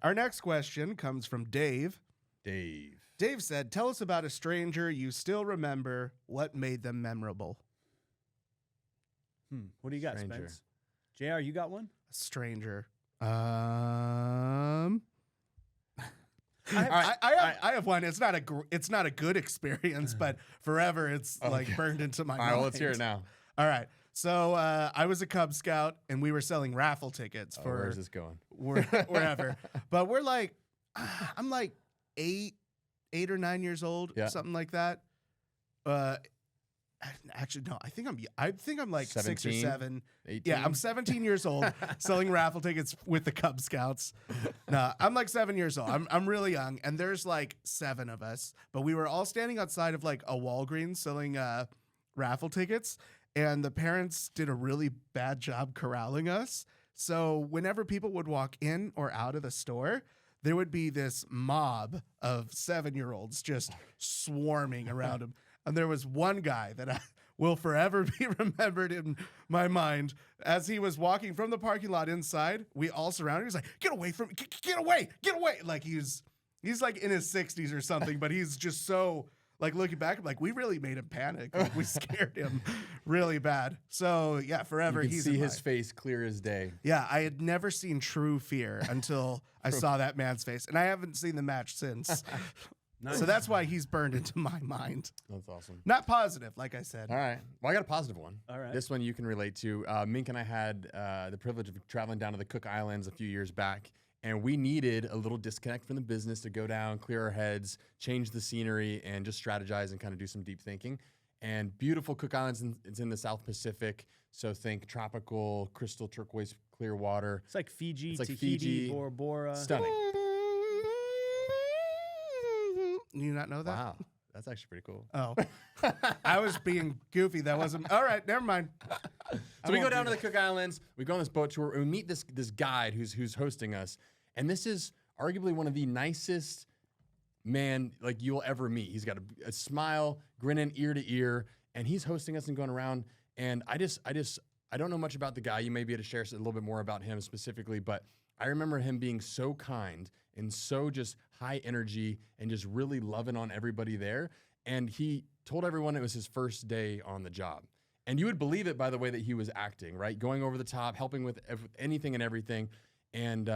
Our next question comes from Dave. Dave said, tell us about a stranger you still remember. What made them memorable? What do you got, Stranger. Spence? JR, you got one? A stranger. I have one. It's not a good experience, but forever it's like burned into my All mind. right, well, let's hear it now. All right. So I was a Cub Scout, and we were selling raffle tickets for Where's this going? wherever. But we're like, I'm like 8 or 9 years old, Yeah. something like that. Actually, no. I think I'm like 6 or 17? 7. 18? Yeah, I'm 17 years old, selling raffle tickets with the Cub Scouts. No, I'm like 7 years old. I'm really young, and there's like 7 of us, but we were all standing outside of like a Walgreens selling raffle tickets, and the parents did a really bad job corralling us. So whenever people would walk in or out of the store, there would be this mob of 7-year-olds just swarming around him. And there was one guy that I will forever be remembered in my mind. As he was walking from the parking lot inside, we all surrounded him. He's like, get away from me, get away. Like he's like in his 60s or something, but he's just so, like, looking back, I'm like, we really made him panic. Like, we scared him really bad. So yeah, forever You can he's see in his my- face clear as day. Yeah, I had never seen true fear until I saw that man's face, and I haven't seen the match since. Nice. So that's why he's burned into my mind. That's awesome. Not positive, like I said. All right. Well, I got a positive one. All right. This one you can relate to. Mink and I had the privilege of traveling down to the Cook Islands a few years back, and we needed a little disconnect from the business to go down, clear our heads, change the scenery, and just strategize and kind of do some deep thinking. And beautiful Cook Islands, it's in the South Pacific, so think tropical, crystal turquoise, clear water. It's like Fiji, It's like Tahiti, Fiji. Bora Bora. Stunning. You not know that? Wow. That's actually pretty cool. Oh, I was being goofy. That wasn't all right. Never mind. So we go down to the Cook Islands, we go on this boat tour, and we meet this guide who's hosting us. And this is arguably one of the nicest man like you'll ever meet. He's got a smile, grinning ear to ear, and he's hosting us and going around. And I don't know much about the guy. You may be able to share a little bit more about him specifically, but I remember him being so kind and so just high energy and just really loving on everybody there. And he told everyone it was his first day on the job. And you would believe it by the way that he was acting, right? Going over the top, helping with anything and everything. And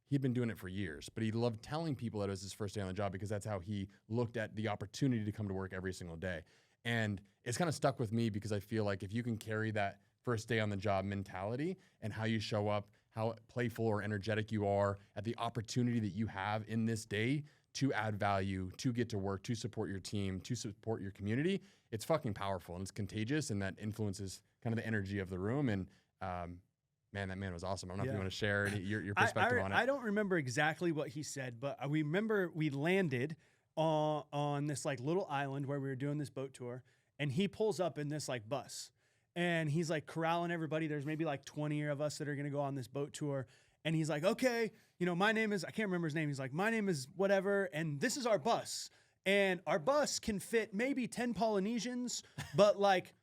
he'd been doing it for years, but he loved telling people that it was his first day on the job because that's how he looked at the opportunity to come to work every single day. And it's kind of stuck with me because I feel like if you can carry that first day on the job mentality and how you show up, how playful or energetic you are at the opportunity that you have in this day to add value, to get to work, to support your team, to support your community, it's fucking powerful and it's contagious and that influences kind of the energy of the room. And man, that man was awesome. I don't know if you want to share your perspective on it. I don't remember exactly what he said, but I remember we landed on this like little island where we were doing this boat tour, and he pulls up in this like bus. And he's like corralling everybody. There's maybe like 20 of us that are going to go on this boat tour. And he's like, okay, you know, my name is, I can't remember his name. He's like, my name is whatever. And this is our bus. And our bus can fit maybe 10 Polynesians, but like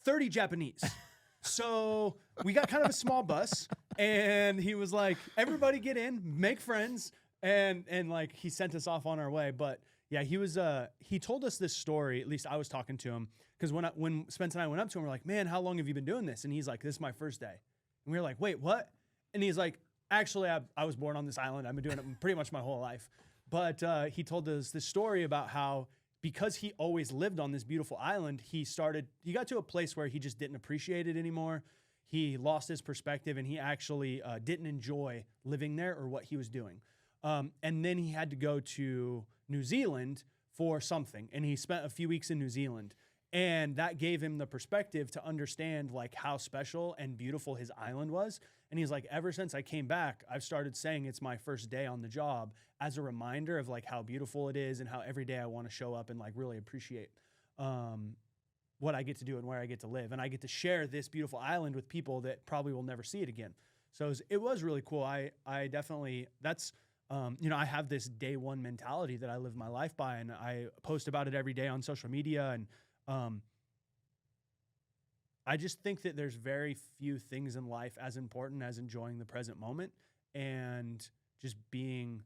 30 Japanese. So we got kind of a small bus. And he was like, everybody get in, make friends. And like he sent us off on our way. But yeah, he told us this story, at least I was talking to him. Because when Spence and I went up to him, we're like, man, how long have you been doing this? And he's like, this is my first day. And we were like, wait, what? And he's like, actually, I was born on this island. I've been doing it pretty much my whole life. But he told us this story about how because he always lived on this beautiful island, he got to a place where he just didn't appreciate it anymore. He lost his perspective and he actually didn't enjoy living there or what he was doing. And then he had to go to New Zealand for something. And he spent a few weeks in New Zealand. And that gave him the perspective to understand like how special and beautiful his island was. And he's like, ever since I came back, I've started saying it's my first day on the job as a reminder of like how beautiful it is and how every day I want to show up and like really appreciate what I get to do and where I get to live. And I get to share this beautiful island with people that probably will never see it again. So it was really cool. I definitely, that's, I have this day one mentality that I live my life by, and I post about it every day on social media. And I just think that there's very few things in life as important as enjoying the present moment. And just being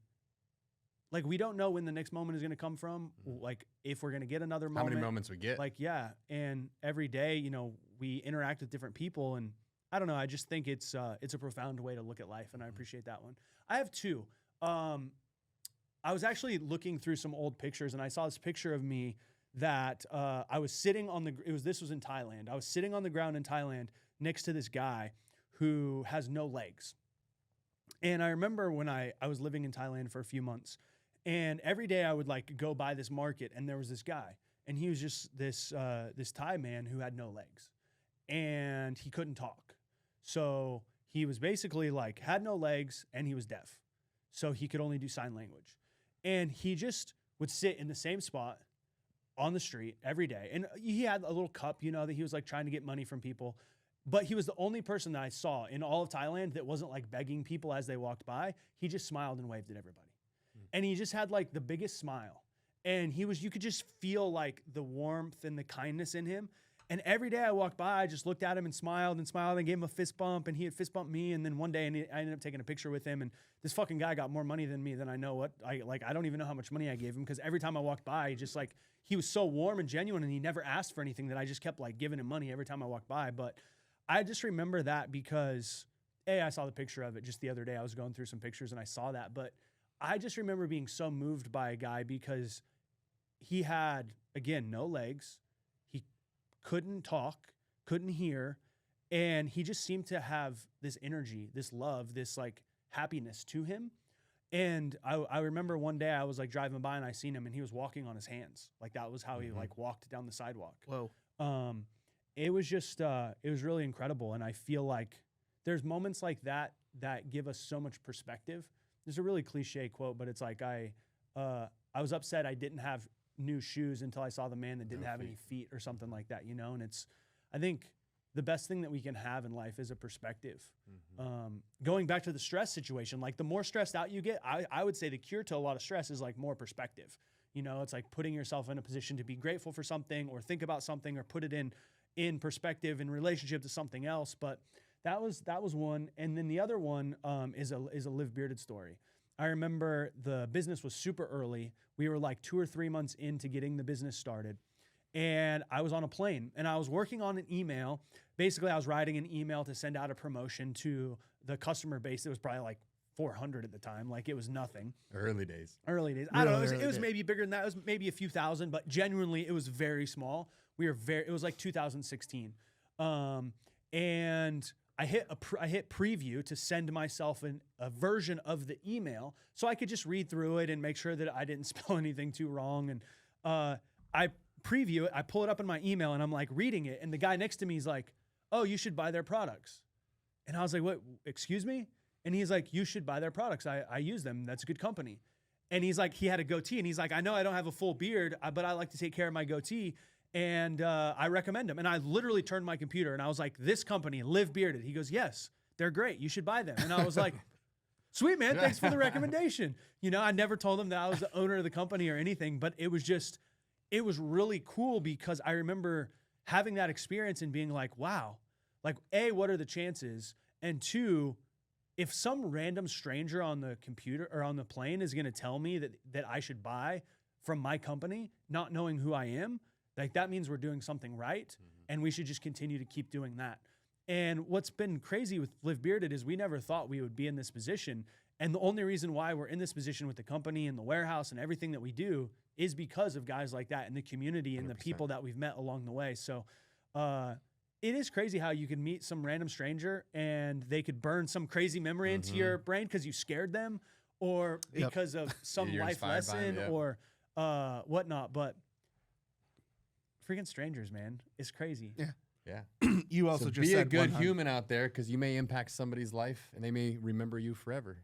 like, we don't know when the next moment is going to come from, like if we're going to get another How moment. many moments we get? Like, yeah. And every day, you know, we interact with different people, and I don't know. I just think it's a profound way to look at life, and I appreciate that one. I have two. I was actually looking through some old pictures, and I saw this picture of me that I was sitting on this was in Thailand. I was sitting on the ground in Thailand next to this guy who has no legs. And I remember when I was living in Thailand for a few months, and every day I would like go by this market, and there was this guy, and he was just this Thai man who had no legs, and he couldn't talk. So he was basically like had no legs, and he was deaf, so he could only do sign language. And he just would sit in the same spot on the street every day, and he had a little cup, you know, that he was like trying to get money from people. But he was the only person that I saw in all of Thailand that wasn't like begging people as they walked by. He just smiled and waved at everybody. And he just had like the biggest smile. And you could just feel like the warmth and the kindness in him. And every day I walked by, I just looked at him and smiled and gave him a fist bump, and he had fist bumped me. And then one day I ended up taking a picture with him, and this fucking guy got more money than me than I know what. I don't even know how much money I gave him, because every time I walked by, he was so warm and genuine, and he never asked for anything, that I just kept like giving him money every time I walked by. But I just remember that because I saw the picture of it just the other day. I was going through some pictures and I saw that, but I just remember being so moved by a guy because he had, again, no legs. He couldn't talk, couldn't hear, and he just seemed to have this energy, this love, this like happiness to him. And I remember one day I was like driving by and I seen him, and he was walking on his hands. Like that was how he like walked down the sidewalk. Whoa. It was just, it was really incredible. And I feel like there's moments like that that give us so much perspective. There's a really cliche quote, but it's like, I was upset I didn't have new shoes until I saw the man that didn't have any feet or something like that, you know? And I think the best thing that we can have in life is a perspective. Going back to the stress situation, like the more stressed out you get, I would say the cure to a lot of stress is like more perspective. You know, it's like putting yourself in a position to be grateful for something, or think about something, or put it in perspective in relationship to something else. But that was one. And then the other one is a Live Bearded story. I remember the business was super early. We were like 2 or 3 months into getting the business started. And I was on a plane, and I was working on an email. Basically, I was writing an email to send out a promotion to the customer base. It was probably like 400 at the time. Like it was nothing. Early days. I don't know. It was maybe bigger than that. It was maybe a few thousand, but genuinely it was very small. It was like 2016. And I hit preview to send myself a version of the email so I could just read through it and make sure that I didn't spell anything too wrong. And I preview it, I pull it up in my email, and I'm like reading it, and the guy next to me is like, "Oh, you should buy their products." And I was like, "What? Excuse me?" And he's like, "You should buy their products. I use them. That's a good company." And he's like, he had a goatee, and he's like, "I know I don't have a full beard, but I like to take care of my goatee, and I recommend them." And I literally turned my computer, and I was like, "This company, Live Bearded." He goes, "Yes, they're great. You should buy them." And I was like, "Sweet, man. Thanks for the recommendation." You know, I never told him that I was the owner of the company or anything, but it was really cool because I remember having that experience and being like, wow, like A, what are the chances? And two, if some random stranger on the computer or on the plane is going to tell me that I should buy from my company, not knowing who I am, like that means we're doing something right. And we should just continue to keep doing that. And what's been crazy with Live Bearded is we never thought we would be in this position. And the only reason why we're in this position with the company and the warehouse and everything that we do is because of guys like that in the community and 100%. the people that we've met along the way. So it is crazy how you can meet some random stranger and they could burn some crazy memory into your brain because you scared them, or because of some You're life inspired by 'em, lesson or whatnot. But freaking strangers, man, it's crazy. Yeah. Yeah. You also So just be a said good 100. human out there, because you may impact somebody's life and they may remember you forever.